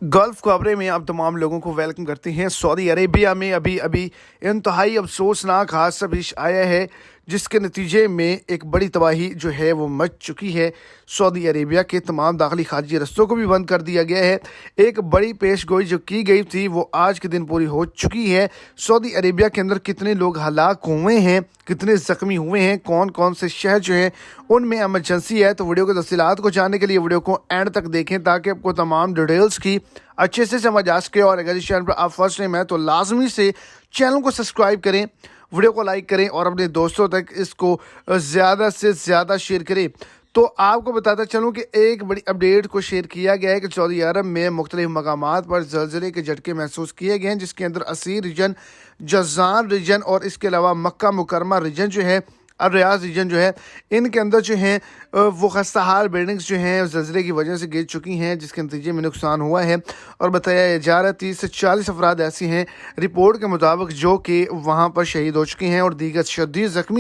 Gulf खबरें में आप तमाम लोगों को वेलकम करते हैं। सऊदी अरेबिया में अभी अभी इंतहाई अफसोसनाक हादसा पेश आया है, जिसके नतीजे में एक बड़ी तबाही जो है वो मच चुकी है। सऊदी अरेबिया के तमाम दाखिली खारजी रस्तों को भी बंद कर दिया गया है। एक बड़ी पेश गोई जो की गई थी वो आज के दिन पूरी हो चुकी है। सऊदी अरेबिया के अंदर कितने लोग हलाक हुए हैं, कितने ज़ख्मी हुए हैं, कौन कौन से शहर जो हैं उनमें एमरजेंसी है। तो वीडियो की तफसीलात को जानने के लिए वीडियो को एंड तक देखें ताकि आपको तमाम डिटेल्स की अच्छे से समझ आ सके। और अगर इस चैनल पर आप फर्स्ट टाइम है तो लाजमी से चैनल को सब्सक्राइब करें, वीडियो को लाइक करें और अपने दोस्तों तक इसको ज़्यादा से ज़्यादा शेयर करें। तो आपको बताता चलूँ कि एक बड़ी अपडेट को शेयर किया गया है कि सऊदी अरब में मुख्तलिफ मकामात पर ज़लज़ले के झटके महसूस किए गए हैं, जिसके अंदर असीर रीजन, जज़ान रीजन और इसके अलावा मक्का मुकरमा रीजन जो है, और रियाज रीजन जो है, इनके अंदर जो हैं वो खस्ता हाल बिल्डिंग्स जो हैं ज़लज़ले की वजह से गिर चुकी हैं, जिसके नतीजे में नुकसान हुआ है। और बताया जा रहा है 30 से 40 अफराद ऐसी हैं रिपोर्ट के मुताबिक जो कि वहाँ पर शहीद हो चुके हैं और दीगर शदीद ज़ख्मी